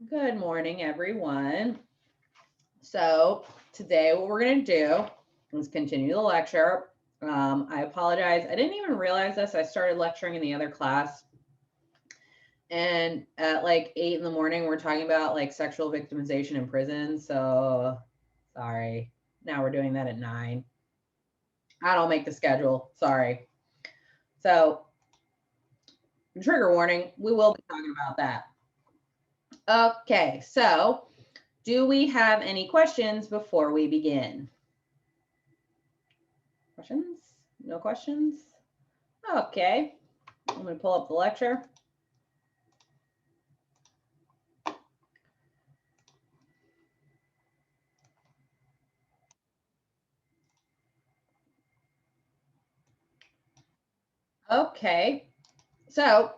Good morning, everyone. So today what we're going to do is continue the lecture. I apologize. I didn't even realize this. I started lecturing in the other class. And at like 8 in the morning, we're talking about like sexual victimization in prison. So sorry. Now we're doing that at 9. I don't make the schedule. Sorry. So trigger warning, we will be talking about that. Okay, so do we have any questions before we begin? Questions? No questions? Okay, I'm going to pull up the lecture. Okay, so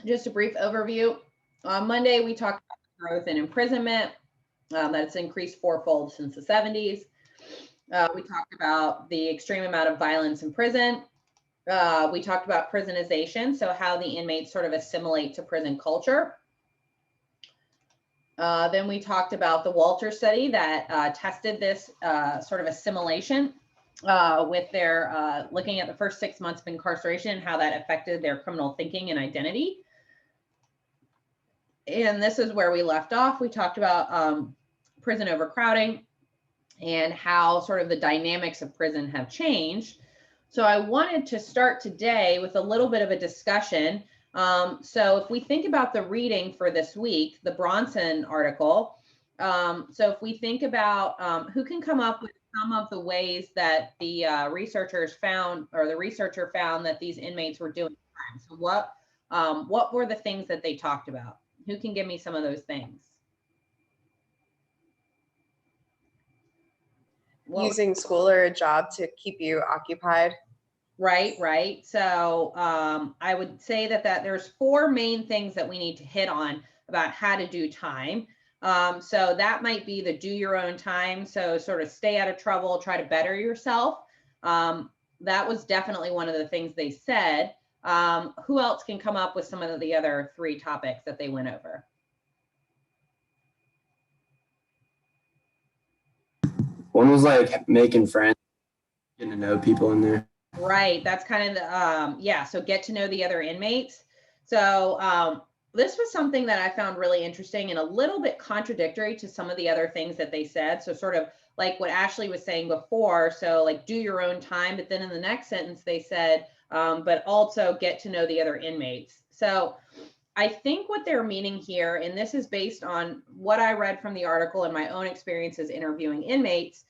just a brief overview. On Monday, we talked about growth in imprisonment, that it's increased fourfold since the 70s. We talked about the extreme amount of violence in prison. We talked about prisonization, so how the inmates sort of assimilate to prison culture. Then we talked about the Walter study that tested this sort of assimilation with their looking at the first 6 months of incarceration and how that affected their criminal thinking and identity. And this is where we left off. We talked about prison overcrowding and how sort of the dynamics of prison have changed. So I wanted to start today with a little bit of a discussion. So if we think about the reading for this week, the Bronson article, so if we think about who can come up with some of the ways that the researchers found, or the researcher found that these inmates were doing crime. So what were the things that they talked about? Who can give me some of those things? Using school or a job to keep you occupied. Right. So I would say that there's 4 main things that we need to hit on about how to do time. So that might be the do your own time. So sort of stay out of trouble, try to better yourself. That was definitely one of the things they said. Who else can come up with some of the other 3 topics that they went over? One was like making friends, getting to know people in there. Right. That's kind of the, yeah. So get to know the other inmates. So this was something that I found really interesting and a little bit contradictory to some of the other things that they said. So sort of like what Ashley was saying before. So like do your own time, but then in the next sentence they said, but also get to know the other inmates. So I think what they're meaning here, and this is based on what I read from the article and my own experiences interviewing inmates,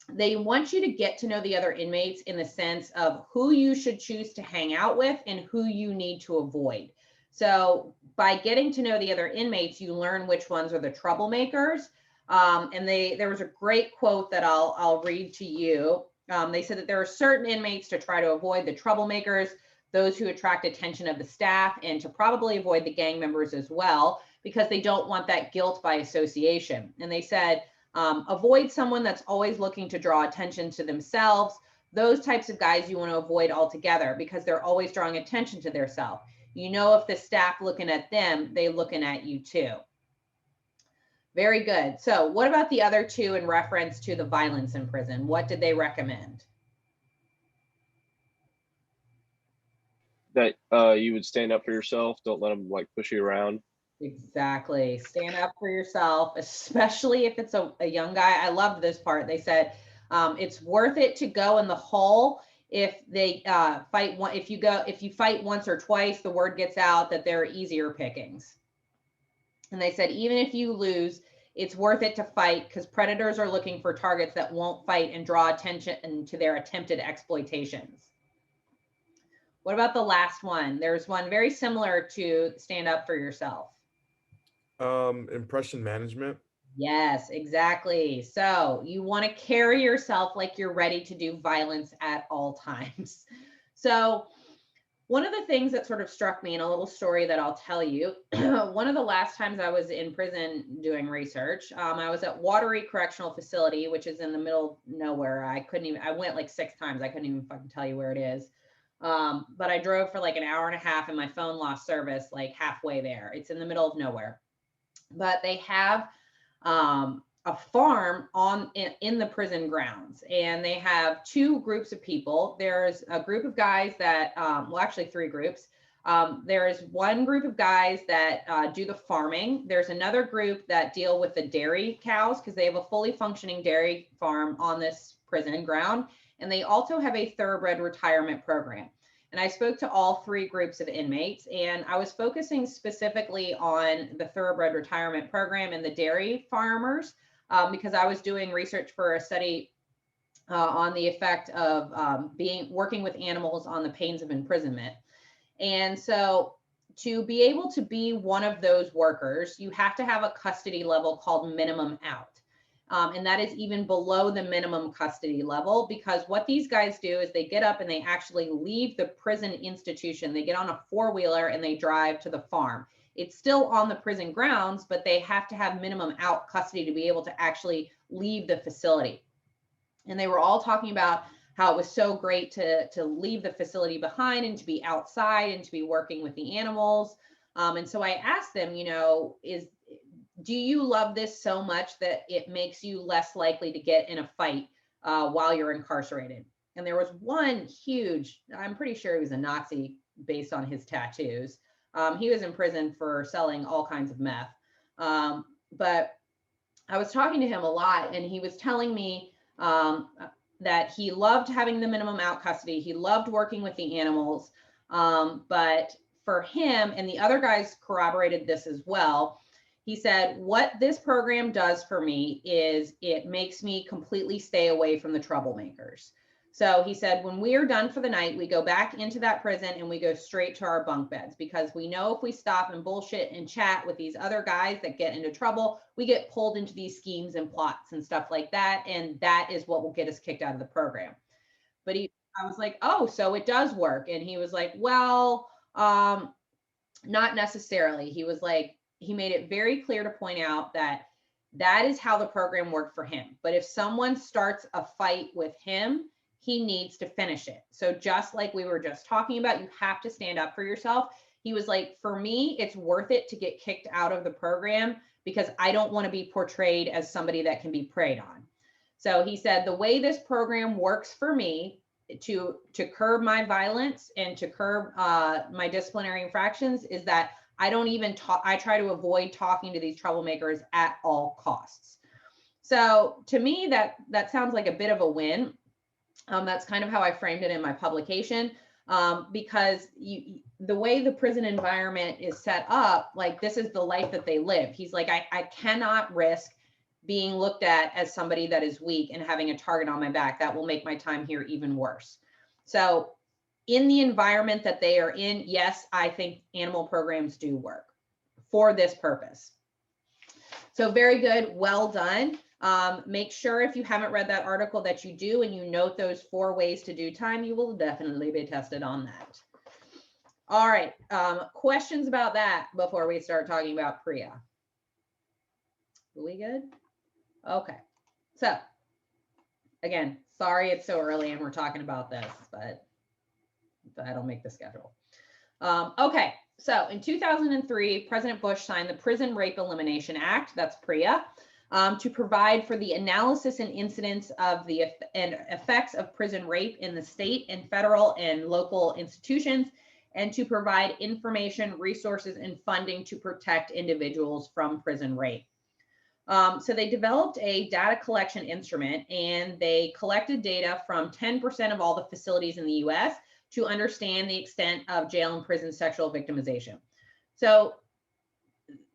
they want you to get to know the other inmates in the sense of who you should choose to hang out with and who you need to avoid. So by getting to know the other inmates, you learn which ones are the troublemakers. And there was a great quote that I'll read to you. They said that there are certain inmates to try to avoid the troublemakers, those who attract attention of the staff, and to probably avoid the gang members as well, because they don't want that guilt by association. And they said, avoid someone that's always looking to draw attention to themselves. Those types of guys you want to avoid altogether because they're always drawing attention to themselves. You know, if the staff looking at them, they looking at you too. Very good. So what about the other 2 in reference to the violence in prison? What did they recommend? That you would stand up for yourself. Don't let them like push you around. Exactly. Stand up for yourself, especially if it's a young guy. I loved this part. They said it's worth it to go in the hole if they fight one. If you fight once or twice, the word gets out that they're easier pickings. And they said even if you lose, it's worth it to fight because predators are looking for targets that won't fight and draw attention to their attempted exploitations. What about the last one? There's one very similar to stand up for yourself. Impression management. Yes, exactly. So you want to carry yourself like you're ready to do violence at all times. So one of the things that sort of struck me in a little story that I'll tell you, one of the last times I was in prison doing research, I was at Watery Correctional Facility, which is in the middle of nowhere. I went like 6 times. I couldn't even fucking tell you where it is. But I drove for like an hour and a half and my phone lost service like halfway there. It's in the middle of nowhere. But they have a farm in the prison grounds, and they have two groups of people. There's a group of guys that, well, actually three groups. There is one group of guys that do the farming. There's another group that deal with the dairy cows because they have a fully functioning dairy farm on this prison ground. And they also have a thoroughbred retirement program. And I spoke to all three groups of inmates, and I was focusing specifically on the thoroughbred retirement program and the dairy farmers because I was doing research for a study on the effect of working with animals on the pains of imprisonment. And so to be able to be one of those workers, you have to have a custody level called minimum out. And that is even below the minimum custody level, because what these guys do is they get up and they actually leave the prison institution. They get on a four-wheeler and they drive to the farm. It's still on the prison grounds, but they have to have minimum out custody to be able to actually leave the facility. And they were all talking about how it was so great to leave the facility behind and to be outside and to be working with the animals. And so I asked them, do you love this so much that it makes you less likely to get in a fight while you're incarcerated? And there was one huge, I'm pretty sure he was a Nazi based on his tattoos. He was in prison for selling all kinds of meth. But I was talking to him a lot, and he was telling me that he loved having the minimum out custody. He loved working with the animals. But for him, and the other guys corroborated this as well, he said, what this program does for me is it makes me completely stay away from the troublemakers. So he said, when we are done for the night, we go back into that prison and we go straight to our bunk beds, because we know if we stop and bullshit and chat with these other guys that get into trouble, we get pulled into these schemes and plots and stuff like that. And that is what will get us kicked out of the program. But I was like, oh, so it does work. And he was like, well, not necessarily. He was like, he made it very clear to point out that that is how the program worked for him. But if someone starts a fight with him, he needs to finish it. So just like we were just talking about, you have to stand up for yourself. He was like, for me, it's worth it to get kicked out of the program because I don't want to be portrayed as somebody that can be preyed on. So he said, the way this program works for me to curb my violence and to curb my disciplinary infractions is that I don't even talk, I try to avoid talking to these troublemakers at all costs. So to me, that sounds like a bit of a win. That's kind of how I framed it in my publication, because the way the prison environment is set up, like this is the life that they live. He's like, I cannot risk being looked at as somebody that is weak and having a target on my back. That will make my time here even worse. So in the environment that they are in, yes, I think animal programs do work for this purpose. So very good, well done. Make sure if you haven't read that article that you do, and you note those 4 ways to do time, you will definitely be tested on that. All right, questions about that before we start talking about PREA? Are we good? Okay, so again, sorry it's so early and we're talking about this, but that'll make the schedule. Okay, so in 2003, President Bush signed the Prison Rape Elimination Act, that's PREA, to provide for the analysis and incidence of the effects of prison rape in the state and federal and local institutions, and to provide information, resources, and funding to protect individuals from prison rape. So they developed a data collection instrument, and they collected data from 10% of all the facilities in the US to understand the extent of jail and prison sexual victimization. So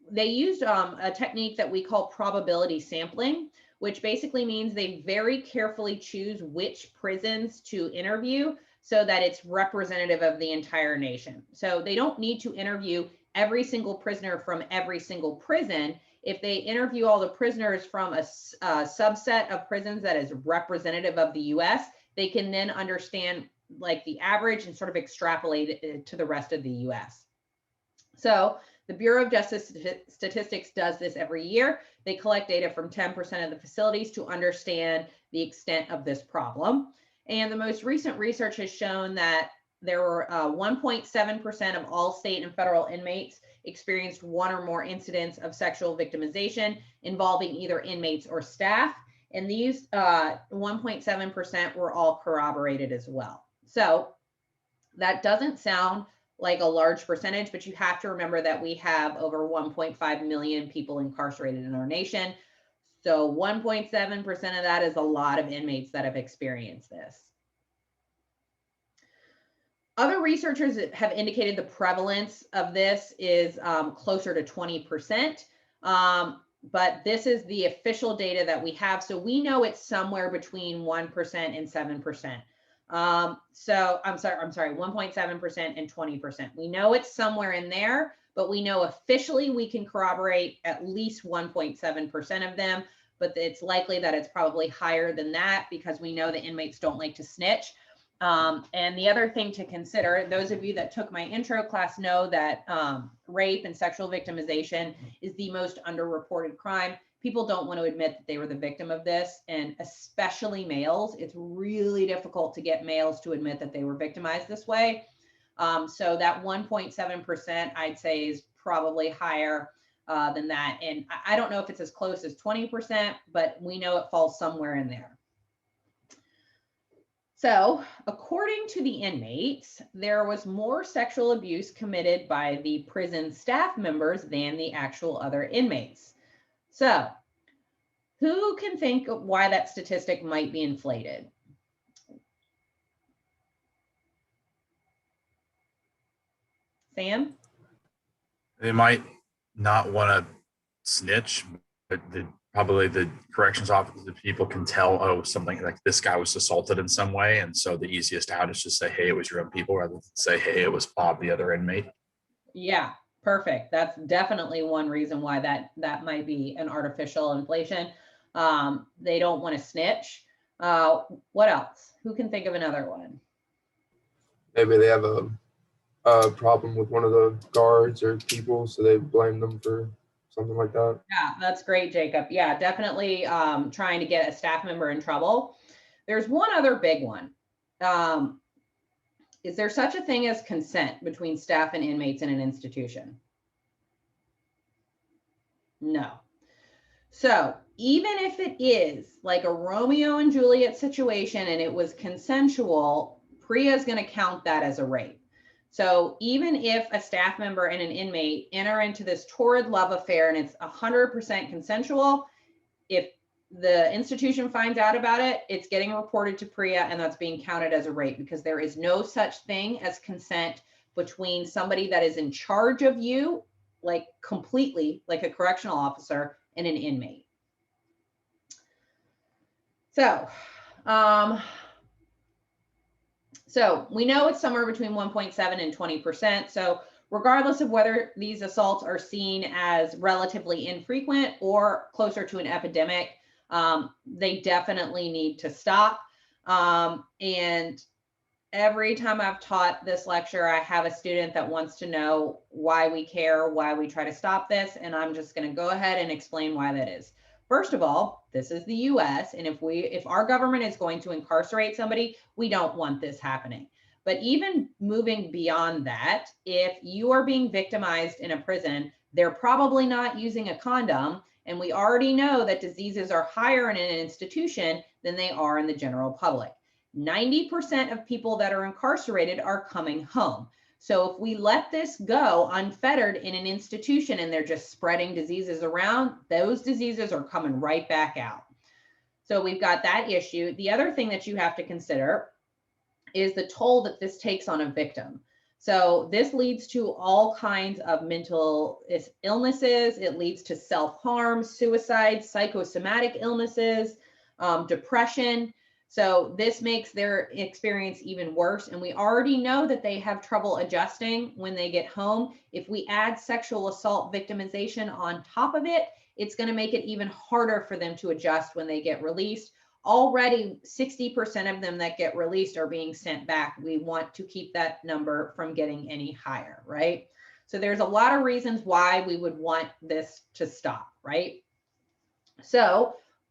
they used a technique that we call probability sampling, which basically means they very carefully choose which prisons to interview so that it's representative of the entire nation. So they don't need to interview every single prisoner from every single prison. If they interview all the prisoners from a subset of prisons that is representative of the US, they can then understand like the average and sort of extrapolate it to the rest of the US. So the Bureau of Justice Statistics does this every year. They collect data from 10% of the facilities to understand the extent of this problem. And the most recent research has shown that there were 1.7% of all state and federal inmates experienced one or more incidents of sexual victimization involving either inmates or staff. And these 1.7% were all corroborated as well. So that doesn't sound like a large percentage, but you have to remember that we have over 1.5 million people incarcerated in our nation. So 1.7% of that is a lot of inmates that have experienced this. Other researchers have indicated the prevalence of this is closer to 20%, but this is the official data that we have. So we know it's somewhere between 1% and 7%. So I'm sorry, 1.7% and 20%. We know it's somewhere in there, but we know officially we can corroborate at least 1.7% of them, but it's likely that it's probably higher than that because we know the inmates don't like to snitch. And the other thing to consider, those of you that took my intro class know that rape and sexual victimization is the most underreported crime. People don't want to admit that they were the victim of this, and especially males. It's really difficult to get males to admit that they were victimized this way. So that 1.7%, I'd say, is probably higher than that. And I don't know if it's as close as 20%, but we know it falls somewhere in there. So, according to the inmates, there was more sexual abuse committed by the prison staff members than the actual other inmates. So, who can think of why that statistic might be inflated? Sam? They might not want to snitch, but probably the corrections officer, the people can tell, oh, something like this guy was assaulted in some way. And so the easiest out is just say, hey, it was your own people, rather than say, hey, it was Bob, the other inmate. Yeah, perfect. That's definitely one reason why that might be an artificial inflation. They don't want to snitch. What else? Who can think of another one? Maybe they have a problem with one of the guards or people, so they blame them for something like that. Yeah, that's great, Jacob. Yeah, definitely trying to get a staff member in trouble. There's one other big one. Is there such a thing as consent between staff and inmates in an institution? No. So even if it is like a Romeo and Juliet situation and it was consensual, PREA is going to count that as a rape. So even if a staff member and an inmate enter into this torrid love affair and it's 100% consensual, if the institution finds out about it, it's getting reported to PREA and that's being counted as a rape, because there is no such thing as consent between somebody that is in charge of you, like completely like a correctional officer, and an inmate. So, so we know it's somewhere between 1.7 and 20%. So regardless of whether these assaults are seen as relatively infrequent or closer to an epidemic, they definitely need to stop. And every time I've taught this lecture, I have a student that wants to know why we care, why we try to stop this. And I'm just going to go ahead and explain why that is. First of all, this is the US, and if our government is going to incarcerate somebody, we don't want this happening. But even moving beyond that, if you are being victimized in a prison, they're probably not using a condom, and we already know that diseases are higher in an institution than they are in the general public. 90% of people that are incarcerated are coming home. So if we let this go unfettered in an institution and they're just spreading diseases around, those diseases are coming right back out. So we've got that issue. The other thing that you have to consider is the toll that this takes on a victim. So this leads to all kinds of mental illnesses. It leads to self-harm, suicide, psychosomatic illnesses, depression. So this makes their experience even worse. And we already know that they have trouble adjusting when they get home. If we add sexual assault victimization on top of it, it's going to make it even harder for them to adjust when they get released. Already 60% of them that get released are being sent back. We want to keep that number from getting any higher, right? So there's a lot of reasons why we would want this to stop, right? So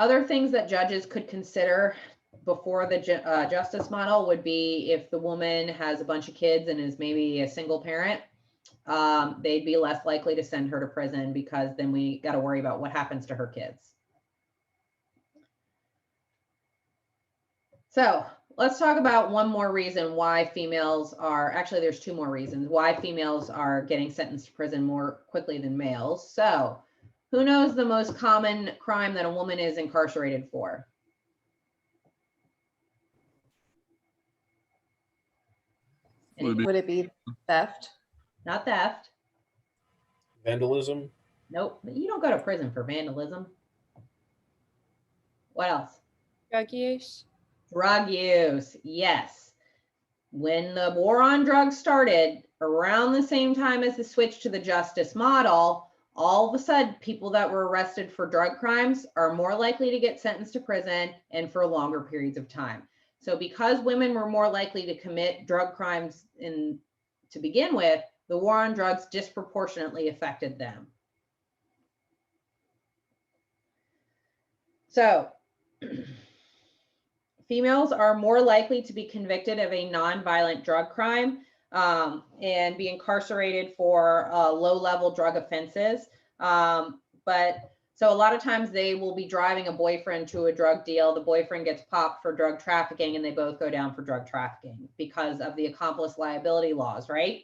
Other things that judges could consider before the justice model would be if the woman has a bunch of kids and is maybe a single parent, they'd be less likely to send her to prison because then we got to worry about what happens to her kids. So let's talk about one more reason why females are, actually there's two more reasons why females are getting sentenced to prison more quickly than males. So who knows the most common crime that a woman is incarcerated for? Would it be theft? Not theft. Vandalism. Nope. You don't go to prison for vandalism. What else? Drug use. Drug use. Yes. When the war on drugs started, around the same time as the switch to the justice model, all of a sudden, people that were arrested for drug crimes are more likely to get sentenced to prison and for longer periods of time. So because women were more likely to commit drug crimes to begin with, the war on drugs disproportionately affected them. So females are more likely to be convicted of a non-violent drug crime and be incarcerated for low-level drug offenses. So a lot of times they will be driving a boyfriend to a drug deal. The boyfriend gets popped for drug trafficking and they both go down for drug trafficking because of the accomplice liability laws, right?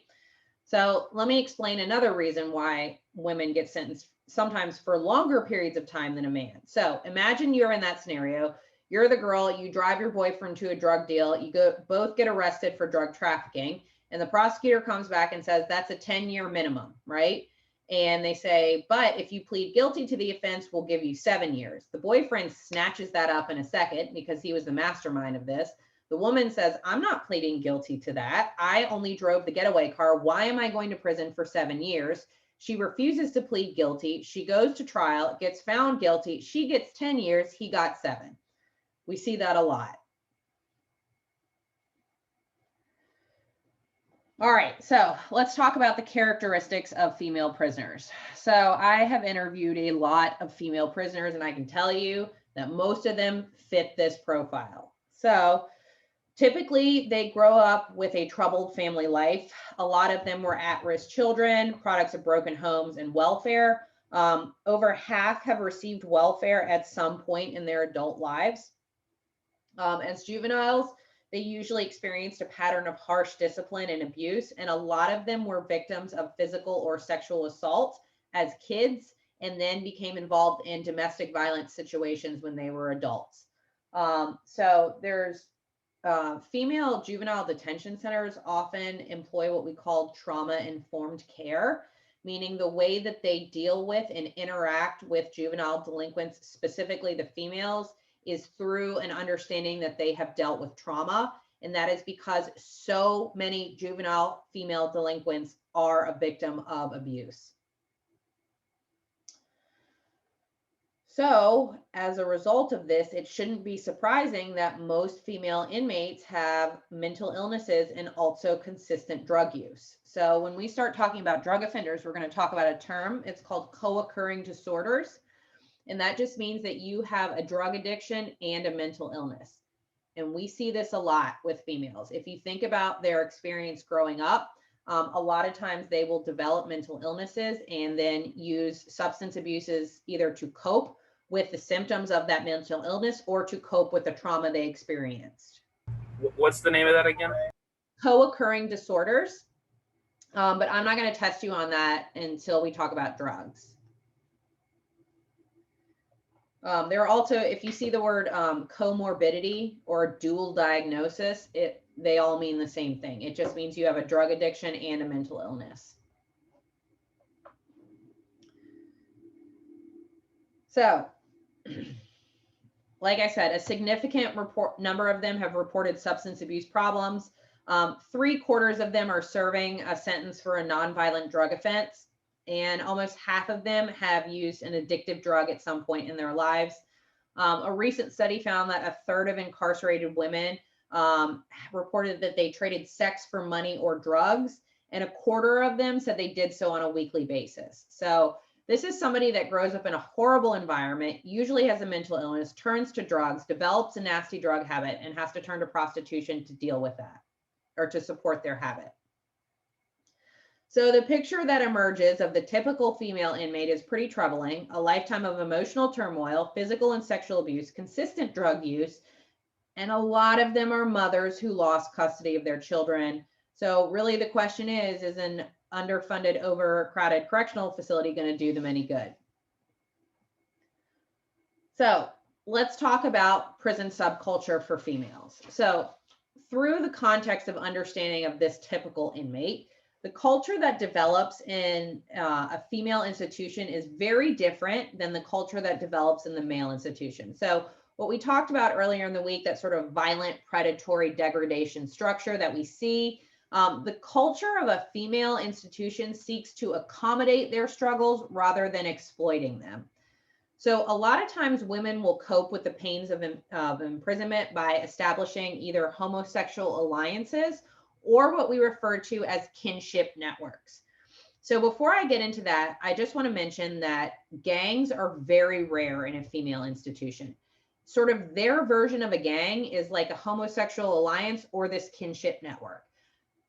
So let me explain another reason why women get sentenced sometimes for longer periods of time than a man. So imagine you're in that scenario. You're the girl, you drive your boyfriend to a drug deal, you both get arrested for drug trafficking, and the prosecutor comes back and says that's a 10-year minimum, right? And they say, but if you plead guilty to the offense, we'll give you 7 years. The boyfriend snatches that up in a second because he was the mastermind of this. The woman says, I'm not pleading guilty to that. I only drove the getaway car. Why am I going to prison for 7 years? She refuses to plead guilty. She goes to trial, gets found guilty. She gets 10 years. He got 7. We see that a lot. All right, so let's talk about the characteristics of female prisoners. So I have interviewed a lot of female prisoners, and I can tell you that most of them fit this profile. So typically, they grow up with a troubled family life. A lot of them were at-risk children, products of broken homes and welfare. Over half have received welfare at some point in their adult lives. As juveniles, they usually experienced a pattern of harsh discipline and abuse, and a lot of them were victims of physical or sexual assault as kids, and then became involved in domestic violence situations when they were adults. So there's female juvenile detention centers often employ what we call trauma-informed care, meaning the way that they deal with and interact with juvenile delinquents, specifically the females, is through an understanding that they have dealt with trauma. And that is because so many juvenile female delinquents are a victim of abuse. So as a result of this, it shouldn't be surprising that most female inmates have mental illnesses and also consistent drug use. So when we start talking about drug offenders, we're going to talk about a term. It's called co-occurring disorders. And that just means that you have a drug addiction and a mental illness. And we see this a lot with females. If you think about their experience growing up, a lot of times they will develop mental illnesses and then use substance abuses either to cope with the symptoms of that mental illness or to cope with the trauma they experienced. What's the name of that again? Co-occurring disorders. But I'm not going to test you on that until we talk about drugs. There are also, if you see the word comorbidity or dual diagnosis, they all mean the same thing. It just means you have a drug addiction and a mental illness. So, like I said, a significant number of them have reported substance abuse problems. 3/4 of them are serving a sentence for a nonviolent drug offense. And almost half of them have used an addictive drug at some point in their lives. A recent study found that 1/3 of incarcerated women reported that they traded sex for money or drugs, and 1/4 of them said they did so on a weekly basis. So This is somebody that grows up in a horrible environment, usually has a mental illness, turns to drugs, develops a nasty drug habit, and has to turn to prostitution to deal with that or to support their habit. So the picture that emerges of the typical female inmate is pretty troubling. A lifetime of emotional turmoil, physical and sexual abuse, consistent drug use, and a lot of them are mothers who lost custody of their children. So really the question is an underfunded, overcrowded correctional facility going to do them any good? So let's talk about prison subculture for females. So through the context of understanding of this typical inmate, the culture that develops in a female institution is very different than the culture that develops in the male institution. So what we talked about earlier in the week, that sort of violent, predatory degradation structure that we see, the culture of a female institution seeks to accommodate their struggles rather than exploiting them. So a lot of times women will cope with the pains of imprisonment by establishing either homosexual alliances or what we refer to as kinship networks. So before I get into that, I just want to mention that gangs are very rare in a female institution. Sort of their version of a gang is like a homosexual alliance or this kinship network.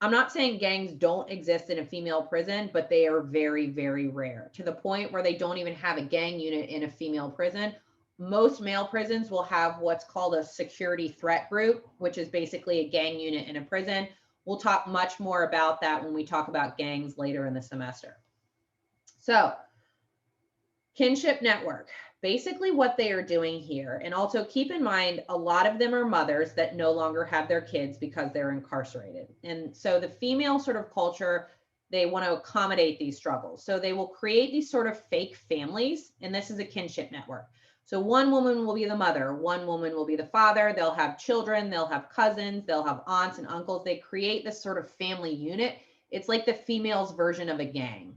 I'm not saying gangs don't exist in a female prison, but they are very, very rare, to the point where they don't even have a gang unit in a female prison. Most male prisons will have what's called a security threat group, which is basically a gang unit in a prison. We'll talk much more about that when we talk about gangs later in the semester. So, kinship network. Basically what they are doing here, and also keep in mind, a lot of them are mothers that no longer have their kids because they're incarcerated. And so the female sort of culture, they want to accommodate these struggles. So they will create these sort of fake families, and this is a kinship network. So one woman will be the mother, one woman will be the father, they'll have children, they'll have cousins, they'll have aunts and uncles. They create this sort of family unit. It's like the female's version of a gang.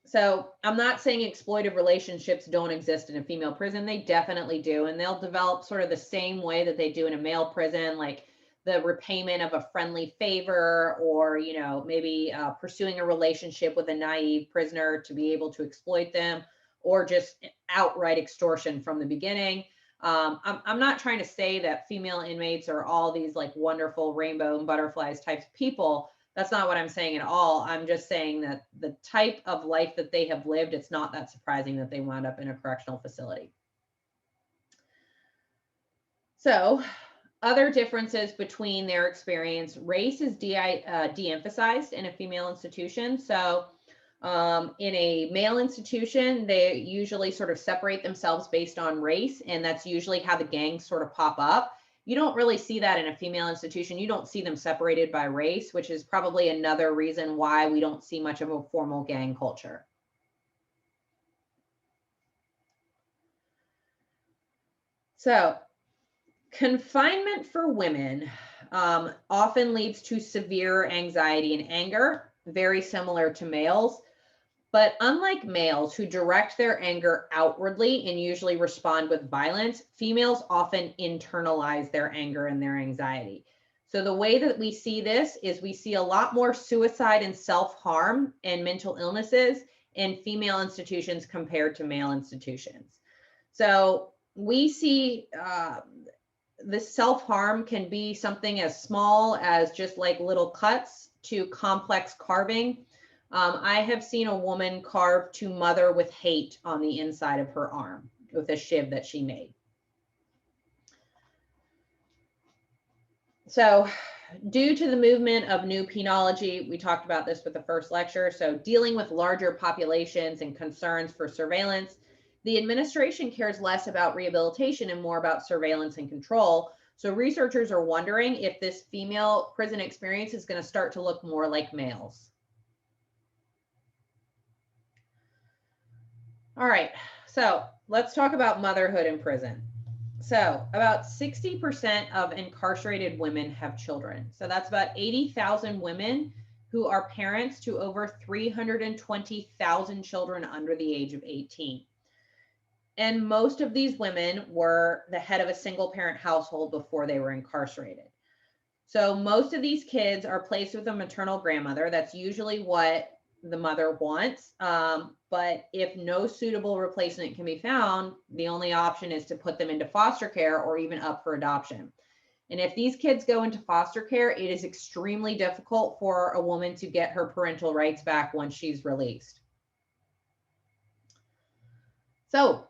So I'm not saying exploitive relationships don't exist in a female prison. They definitely do. And they'll develop sort of the same way that they do in a male prison, like the repayment of a friendly favor, or, you know, maybe pursuing a relationship with a naive prisoner to be able to exploit them, or just outright extortion from the beginning. I'm not trying to say that female inmates are all these like wonderful rainbow and butterflies types of people. That's not what I'm saying at all. I'm just saying that the type of life that they have lived, it's not that surprising that they wound up in a correctional facility. So other differences between their experience, race is de-emphasized in a female institution. So in a male institution, they usually sort of separate themselves based on race, and that's usually how the gangs sort of pop up. You don't really see that in a female institution. You don't see them separated by race, which is probably another reason why we don't see much of a formal gang culture. So, confinement for women often leads to severe anxiety and anger, very similar to males. But unlike males who direct their anger outwardly and usually respond with violence, females often internalize their anger and their anxiety. So the way that we see this is we see a lot more suicide and self-harm and mental illnesses in female institutions compared to male institutions. So we see the self-harm can be something as small as just like little cuts to complex carving. I have seen a woman carve "to mother with hate" on the inside of her arm with a shiv that she made. So due to the movement of new penology, we talked about this with the first lecture, so dealing with larger populations and concerns for surveillance, the administration cares less about rehabilitation and more about surveillance and control. So researchers are wondering if this female prison experience is going to start to look more like males. All right, so let's talk about motherhood in prison. So about 60% of incarcerated women have children. So that's about 80,000 women who are parents to over 320,000 children under the age of 18. And most of these women were the head of a single parent household before they were incarcerated. So most of these kids are placed with a maternal grandmother. That's usually what the mother wants. But if no suitable replacement can be found, the only option is to put them into foster care or even up for adoption. And if these kids go into foster care, it is extremely difficult for a woman to get her parental rights back once she's released. So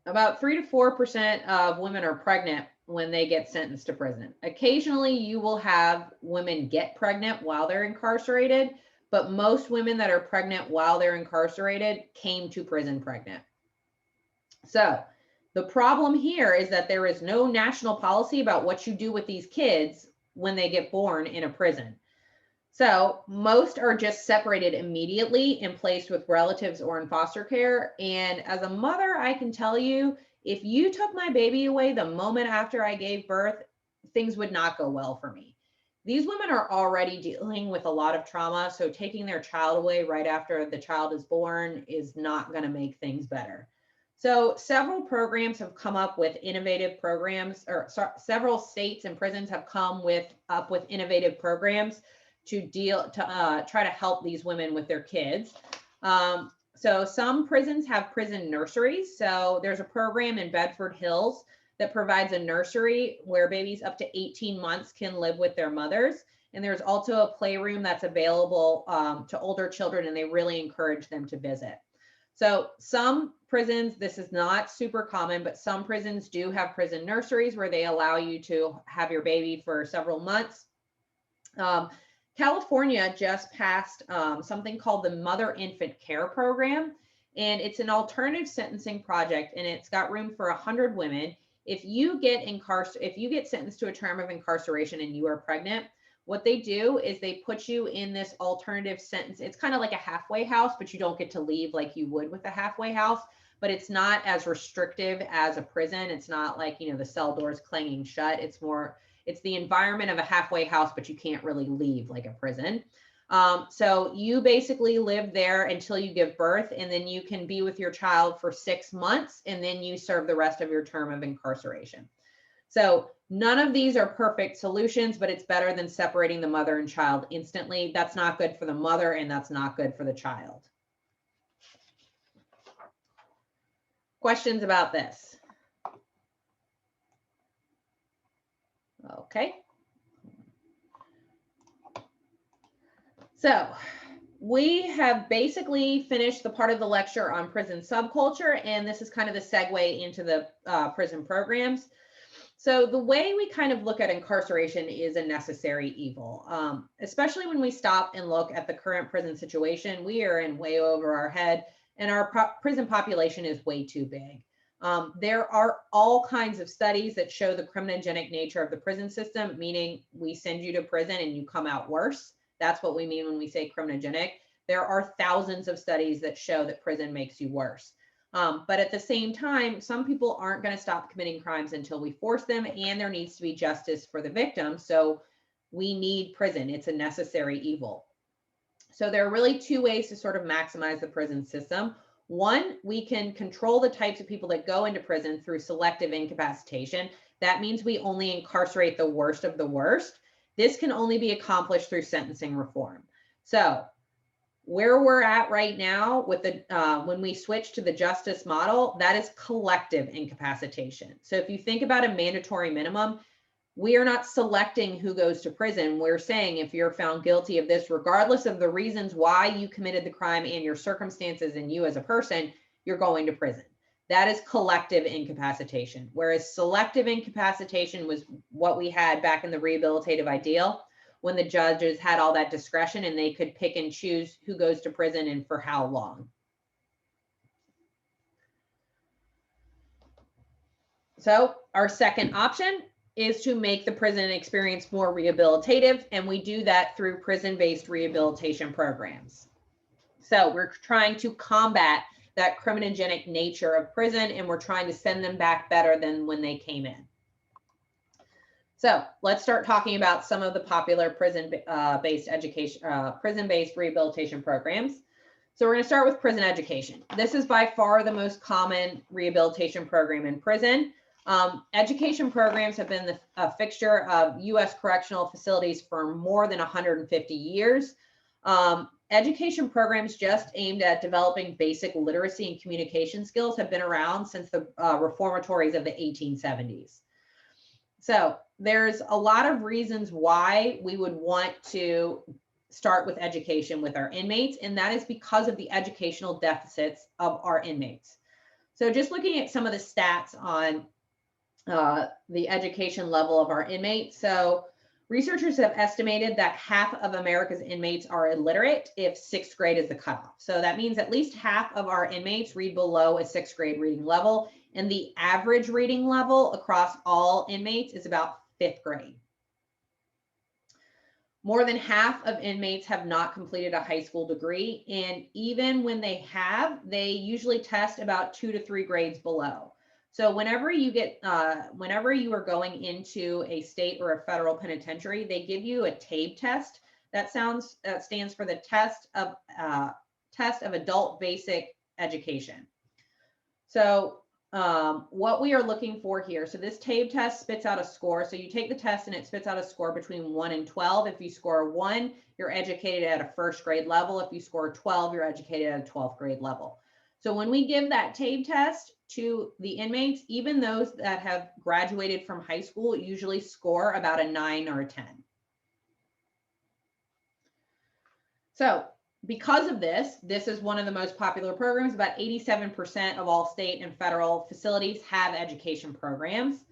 about 3 to 4% of women are pregnant when they get sentenced to prison. Occasionally, you will have women get pregnant while they're incarcerated, but most women that are pregnant while they're incarcerated came to prison pregnant. So the problem here is that there is no national policy about what you do with these kids when they get born in a prison. So most are just separated immediately and placed with relatives or in foster care. And as a mother, I can tell you, if you took my baby away the moment after I gave birth, things would not go well for me. These women are already dealing with a lot of trauma. So taking their child away right after the child is born is not going to make things better. So several programs have come up with innovative programs, or several states and prisons have come up with innovative programs to try to help these women with their kids. So some prisons have prison nurseries. So there's a program in Bedford Hills that provides a nursery where babies up to 18 months can live with their mothers. And there's also a playroom that's available to older children, and they really encourage them to visit. So some prisons, this is not super common, but some prisons do have prison nurseries where they allow you to have your baby for several months. California just passed something called the Mother Infant Care Program, and it's an alternative sentencing project, and it's got room for 100 women. If you get sentenced to a term of incarceration and you are pregnant, what they do is they put you in this alternative sentence. It's kind of like a halfway house, but you don't get to leave like you would with a halfway house, but it's not as restrictive as a prison. It's not like, the cell doors clanging shut. It's the environment of a halfway house, but you can't really leave like a prison. So you basically live there until you give birth, and then you can be with your child for 6 months, and then you serve the rest of your term of incarceration. So none of these are perfect solutions, but it's better than separating the mother and child instantly. That's not good for the mother, and that's not good for the child. Questions about this? Okay. So we have basically finished the part of the lecture on prison subculture, and this is kind of the segue into the prison programs. So the way we kind of look at incarceration is a necessary evil, especially when we stop and look at the current prison situation. We are in way over our head, and our prison population is way too big. There are all kinds of studies that show the criminogenic nature of the prison system, meaning we send you to prison and you come out worse. That's what we mean when we say criminogenic. There are thousands of studies that show that prison makes you worse. But at the same time, some people aren't going to stop committing crimes until we force them, and there needs to be justice for the victims. So we need prison. It's a necessary evil. So there are really two ways to sort of maximize the prison system. One, we can control the types of people that go into prison through selective incapacitation. That means we only incarcerate the worst of the worst. This can only be accomplished through sentencing reform. So where we're at right now with when we switch to the justice model, that is collective incapacitation. So if you think about a mandatory minimum, we are not selecting who goes to prison. We're saying if you're found guilty of this, regardless of the reasons why you committed the crime and your circumstances and you as a person, you're going to prison. That is collective incapacitation. Whereas selective incapacitation was what we had back in the rehabilitative ideal, when the judges had all that discretion and they could pick and choose who goes to prison and for how long. So our second option is to make the prison experience more rehabilitative, and we do that through prison-based rehabilitation programs. So we're trying to combat that criminogenic nature of prison, and we're trying to send them back better than when they came in. So let's start talking about some of the popular prison-based rehabilitation programs. So we're going to start with prison education. This is by far the most common rehabilitation program in prison. Education programs have been a fixture of U.S. correctional facilities for more than 150 years. Education programs just aimed at developing basic literacy and communication skills have been around since the reformatories of the 1870s. So there's a lot of reasons why we would want to start with education with our inmates, and that is because of the educational deficits of our inmates. So just looking at some of the stats on the education level of our inmates. So researchers have estimated that half of America's inmates are illiterate if 6th grade is the cutoff. So that means at least half of our inmates read below a 6th grade reading level, and the average reading level across all inmates is about 5th grade. More than half of inmates have not completed a high school degree, and even when they have, they usually test about 2 to 3 grades below. So whenever you are going into a state or a federal penitentiary, they give you a TABE test. That stands for the test of adult basic education. So what we are looking for here, so this TABE test spits out a score. So you take the test and it spits out a score between 1 and 12. If you score 1, you're educated at a 1st grade level. If you score 12, you're educated at a 12th grade level. So when we give that TABE test to the inmates, even those that have graduated from high school usually score about a 9 or a 10. So because of this, this is one of the most popular programs. About 87% of all state and federal facilities have education programs.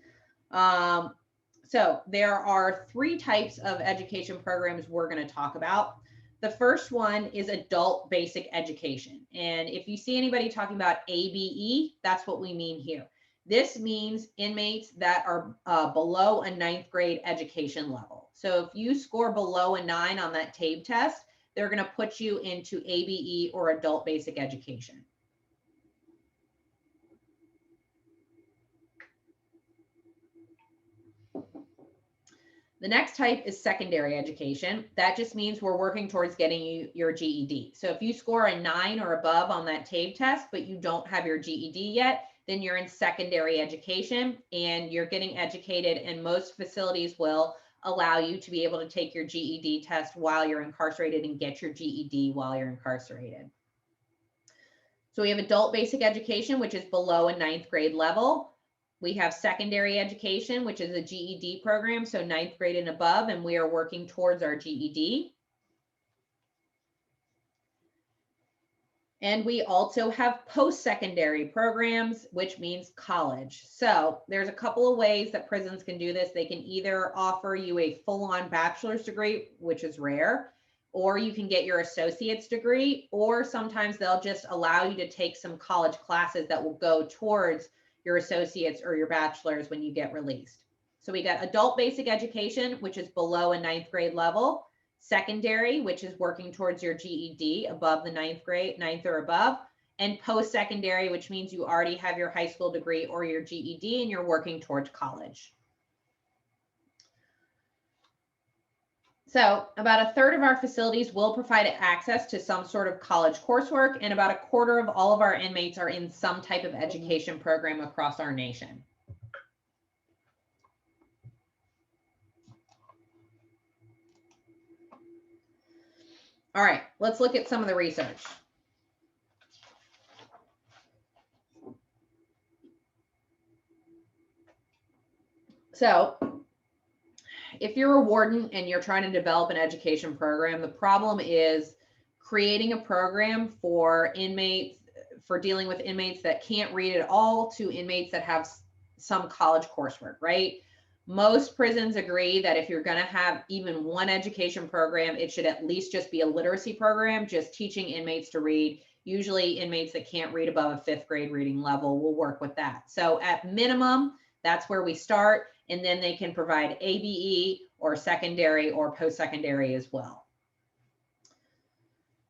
So there are 3 types of education programs we're going to talk about. The first one is adult basic education. And if you see anybody talking about ABE, that's what we mean here. This means inmates that are below a 9th grade education level. So if you score below a 9 on that TABE test, they're going to put you into ABE or adult basic education. The next type is secondary education. That just means we're working towards getting you your GED. So if you score a 9 or above on that TABE test, but you don't have your GED yet, then you're in secondary education and you're getting educated, and most facilities will allow you to be able to take your GED test while you're incarcerated and get your GED while you're incarcerated. So we have adult basic education, which is below a 9th grade level. We have secondary education, which is a GED program, so 9th grade and above, and we are working towards our GED. And we also have post-secondary programs, which means college. So there's a couple of ways that prisons can do this. They can either offer you a full-on bachelor's degree, which is rare, or you can get your associate's degree, or sometimes they'll just allow you to take some college classes that will go towards your associates or your bachelor's when you get released. So we got adult basic education, which is below a 9th grade level. Secondary, which is working towards your GED above the 9th grade, 9th or above, and post-secondary, which means you already have your high school degree or your GED and you're working towards college. So about 1/3 of our facilities will provide access to some sort of college coursework, and about 1/4 of all of our inmates are in some type of education program across our nation. All right, let's look at some of the research. So if you're a warden and you're trying to develop an education program, the problem is creating a program for inmates, for dealing with inmates that can't read at all to inmates that have some college coursework, right? Most prisons agree that if you're going to have even one education program, it should at least just be a literacy program, just teaching inmates to read. Usually inmates that can't read above a 5th grade reading level will work with that. So at minimum, that's where we start, and then they can provide ABE or secondary or post-secondary as well.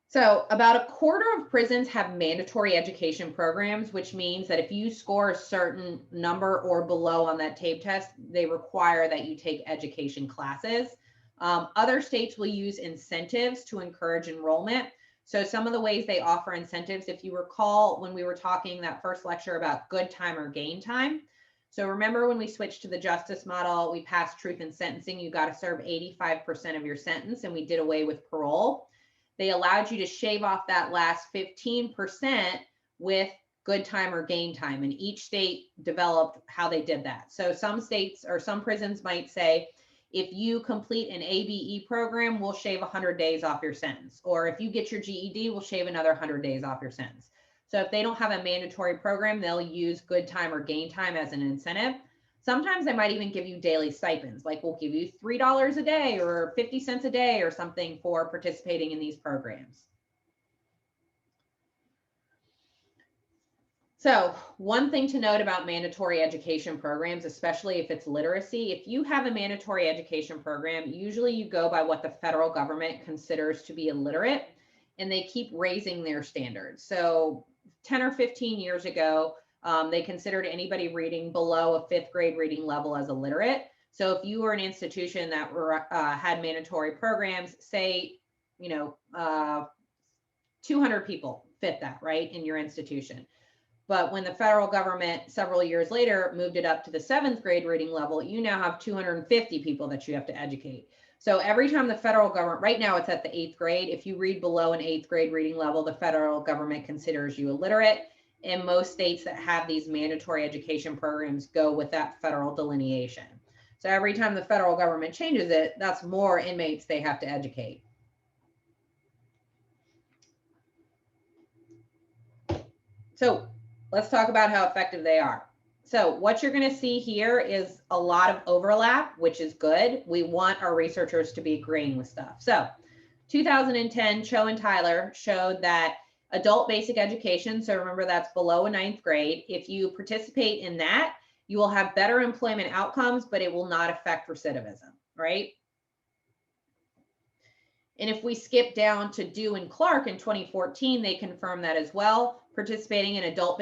So about 1/4 of prisons have mandatory education programs, which means that if you score a certain number or below on that TABE test, they require that you take education classes. Other states will use incentives to encourage enrollment. So some of the ways they offer incentives, if you recall when we were talking that first lecture about good time or gain time, So remember when we switched to the justice model, we passed truth in sentencing, you got to serve 85% of your sentence, and we did away with parole. They allowed you to shave off that last 15% with good time or gain time, and each state developed how they did that. So some states or some prisons might say, if you complete an ABE program, we'll shave 100 days off your sentence. Or if you get your GED, we'll shave another 100 days off your sentence. So if they don't have a mandatory program, they'll use good time or gain time as an incentive. Sometimes they might even give you daily stipends, like we'll give you $3 a day or 50 cents a day or something for participating in these programs. So one thing to note about mandatory education programs, especially if it's literacy, if you have a mandatory education program, usually you go by what the federal government considers to be illiterate, and they keep raising their standards. So 10 or 15 years ago, they considered anybody reading below a 5th grade reading level as illiterate. So if you were an institution that had mandatory programs, say, 200 people fit that, right, in your institution. But when the federal government several years later moved it up to the 7th grade reading level, you now have 250 people that you have to educate. So every time the federal government, right now it's at the 8th grade, if you read below an 8th grade reading level, the federal government considers you illiterate. And most states that have these mandatory education programs go with that federal delineation. So every time the federal government changes it, that's more inmates they have to educate. So let's talk about how effective they are. So what you're going to see here is a lot of overlap, which is good. We want our researchers to be agreeing with stuff. So 2010, Cho and Tyler showed that adult basic education, so remember that's below a 9th grade, if you participate in that, you will have better employment outcomes, but it will not affect recidivism, right? And if we skip down to Dew and Clark in 2014, they confirmed that as well. Participating in adult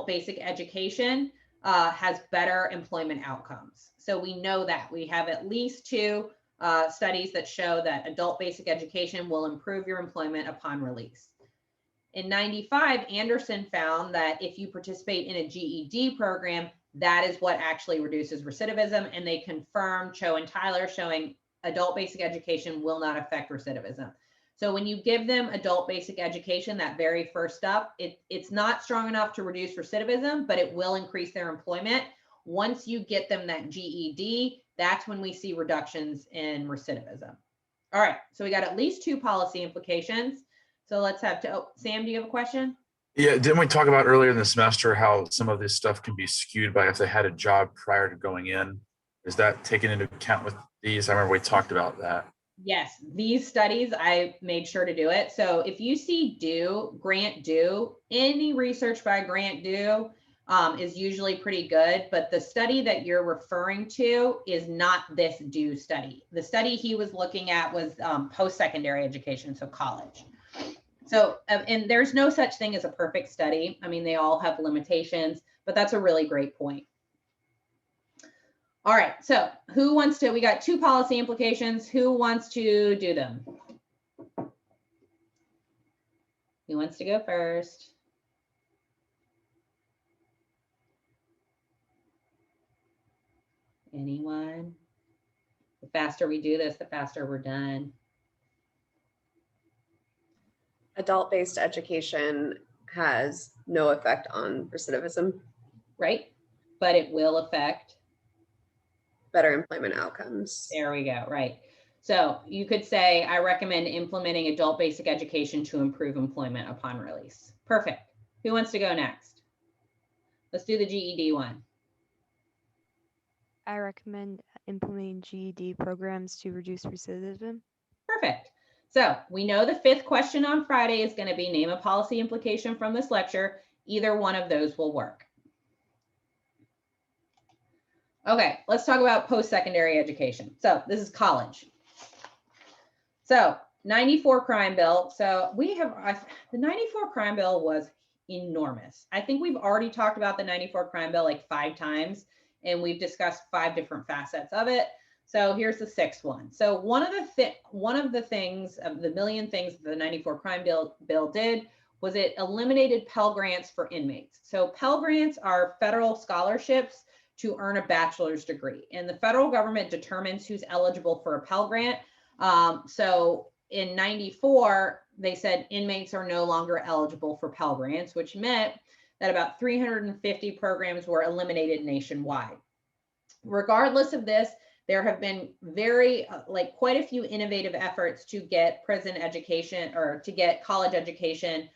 basic education has better employment outcomes. So we know that. We have at least 2 studies that show that adult basic education will improve your employment upon release. In 95, Anderson found that if you participate in a GED program, that is what actually reduces recidivism. And they confirmed, Cho and Tyler, showing adult basic education will not affect recidivism. So when you give them adult basic education, that very first step, it's not strong enough to reduce recidivism, but it will increase their employment. Once you get them that GED, that's when we see reductions in recidivism. All right, so we got at least 2 policy implications. So let's have Sam, do you have a question? Yeah, didn't we talk about earlier in the semester how some of this stuff can be skewed by if they had a job prior to going in? Is that taken into account with these? I remember we talked about that. Yes, these studies, I made sure to do it. So if you see Grant Dew, any research by Grant Dew is usually pretty good, but the study that you're referring to is not this Dew study. The study he was looking at was post-secondary education, so college. So, and there's no such thing as a perfect study. I mean, they all have limitations, but that's a really great point. All right, so who wants to, we got 2 policy implications. Who wants to do them? Who wants to go first? Anyone? The faster we do this, the faster we're done. Adult-based education has no effect on recidivism. Right, but it will affect. Better employment outcomes. There we go, right. So you could say, I recommend implementing adult basic education to improve employment upon release. Perfect. Who wants to go next? Let's do the GED one. I recommend implementing GED programs to reduce recidivism. Perfect. So we know the 5th question on Friday is going to be name a policy implication from this lecture. Either one of those will work. Okay, let's talk about post-secondary education. So this is college. So 94 crime bill. So we have, the 94 crime bill was enormous. I think we've already talked about the 94 crime bill like 5 times, and we've discussed 5 different facets of it. So here's the 6th one. So one of the things of the million things the 94 crime bill did was it eliminated Pell Grants for inmates. So Pell Grants are federal scholarships to earn a bachelor's degree, and the federal government determines who's eligible for a Pell Grant. So in 94, they said inmates are no longer eligible for Pell Grants, which meant that about 350 programs were eliminated nationwide. Regardless of this, there have been quite a few innovative efforts to get prison education or to get college education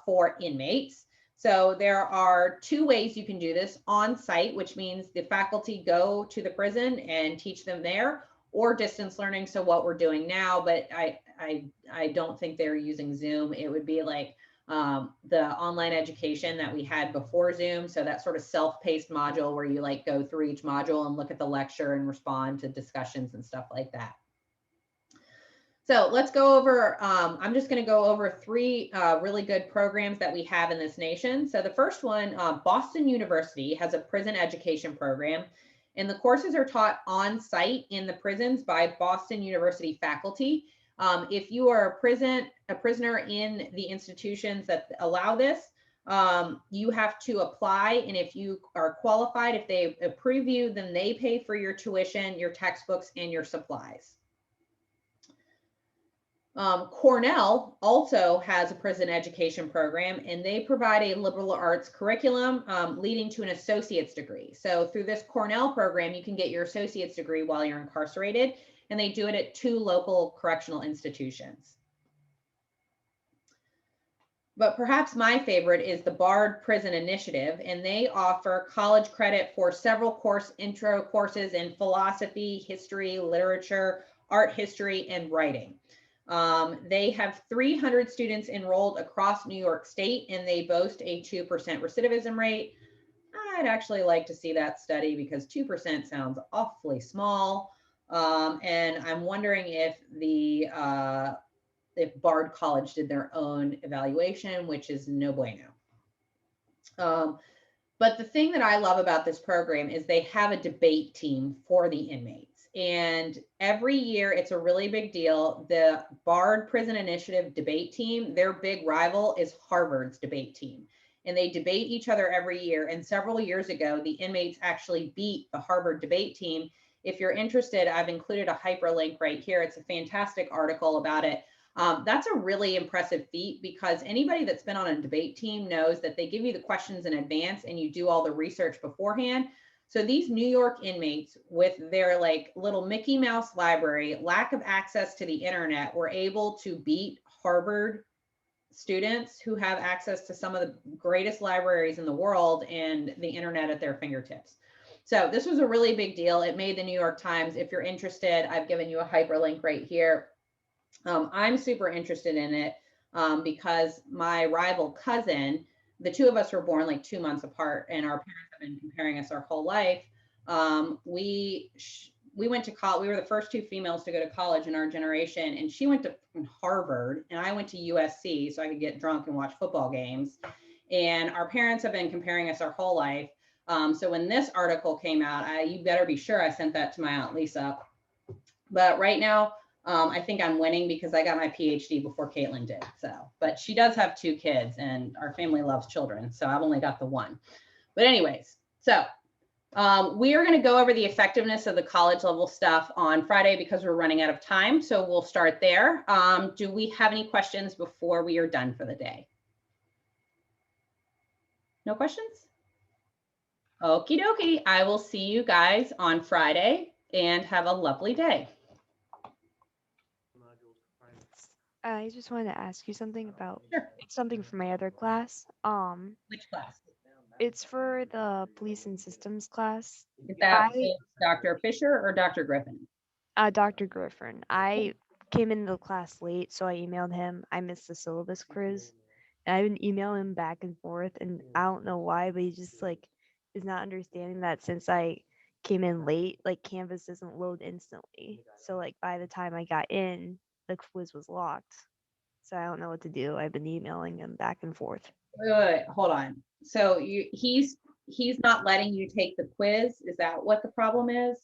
for inmates. So there are two ways you can do this: on site, which means the faculty go to the prison and teach them there, or distance learning. So what we're doing now, but I don't think they're using Zoom. It would be like the online education that we had before Zoom. So that sort of self-paced module where you like go through each module and look at the lecture and respond to discussions and stuff like that. So let's go over, I'm just going to go over three really good programs that we have in this nation. So the first one, Boston University has a prison education program, and the courses are taught on site in the prisons by Boston University faculty. If you are a prisoner in the institutions that allow this, you have to apply, and if you are qualified, if they approve you, then they pay for your tuition, your textbooks, and your supplies. Cornell also has a prison education program, and they provide a liberal arts curriculum leading to an associate's degree. So through this Cornell program, you can get your associate's degree while you're incarcerated, and they do it at 2 local correctional institutions. But perhaps my favorite is the Bard Prison Initiative, and they offer college credit for several intro courses in philosophy, history, literature, art history, and writing. They have 300 students enrolled across New York State, and they boast a 2% recidivism rate. I'd actually like to see that study because 2% sounds awfully small. And I'm wondering if if Bard College did their own evaluation, which is no bueno. But the thing that I love about this program is they have a debate team for the inmates. And every year it's a really big deal. The Bard Prison Initiative debate team, their big rival is Harvard's debate team. And they debate each other every year. And several years ago, the inmates actually beat the Harvard debate team. If you're interested, I've included a hyperlink right here. It's a fantastic article about it. That's a really impressive feat because anybody that's been on a debate team knows that they give you the questions in advance and you do all the research beforehand. So these New York inmates with their like little Mickey Mouse library, lack of access to the internet, were able to beat Harvard students who have access to some of the greatest libraries in the world and the internet at their fingertips. So this was a really big deal. It made the New York Times. If you're interested, I've given you a hyperlink right here. I'm super interested in it because my rival cousin, the two of us were born like 2 months apart, and our parents have been comparing us our whole life. We went to college. We were the first 2 females to go to college in our generation, and she went to Harvard, and I went to USC so I could get drunk and watch football games. And our parents have been comparing us our whole life. So when this article came out, you better be sure I sent that to my Aunt Lisa. But right now, I think I'm winning because I got my PhD before Caitlin did. So, but she does have 2 kids, and our family loves children. So I've only got the 1. But anyways, so we are going to go over the effectiveness of the college level stuff on Friday because we're running out of time. So we'll start there. Do we have any questions before we are done for the day? No questions? Okie dokie. I will see you guys on Friday and have a lovely day. I just wanted to ask you something about Sure. something from my other class. Which class? It's for the police and systems class. Is that Dr. Fisher or Dr. Griffin? Dr. Griffin. I came into the class late, so I emailed him. I missed the syllabus quiz. And I've been emailing him back and forth, and I don't know why, but he just like is not understanding that since I came in late, like Canvas doesn't load instantly. So like by the time I got in, the quiz was locked. So I don't know what to do. I've been emailing him back and forth. Wait, hold on. So he's not letting you take the quiz. Is that what the problem is?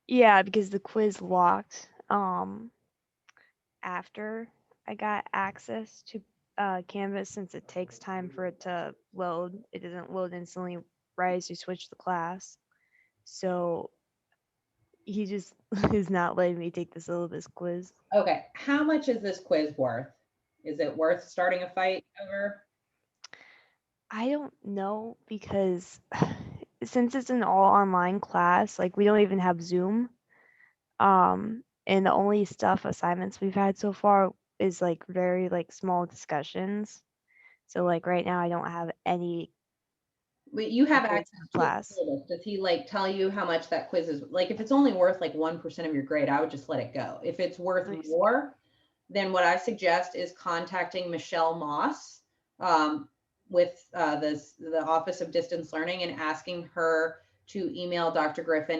Yeah, because the quiz locked after I got access to Canvas, since it takes time for it to load, it doesn't load instantly right as you switch the class. So he just is not letting me take the syllabus quiz. Okay, how much is this quiz worth? Is it worth starting a fight over? I don't know because since it's an all online class, like we don't even have Zoom. And the only assignments we've had so far is like very like small discussions. So like right now I don't have any But you have quiz access in to the class. syllabus. Does he like tell you how much that quiz is? Like if it's only worth like 1% of your grade, I would just let it go. If it's worth Let me see. more, then what I suggest is contacting Michelle Moss with the Office of Distance Learning and asking her to email Dr. Griffin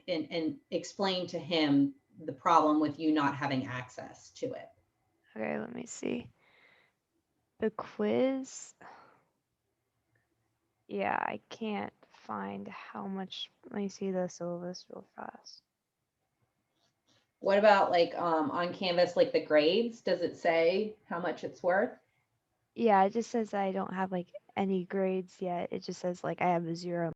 and explain to him the problem with you not having access to it. Okay, let me see. The quiz. Yeah, I can't find how much. Let me see the syllabus real fast. What about like on Canvas, like the grades? Does it say how much it's worth? Yeah, it just says I don't have like any grades yet. It just says like I have a 0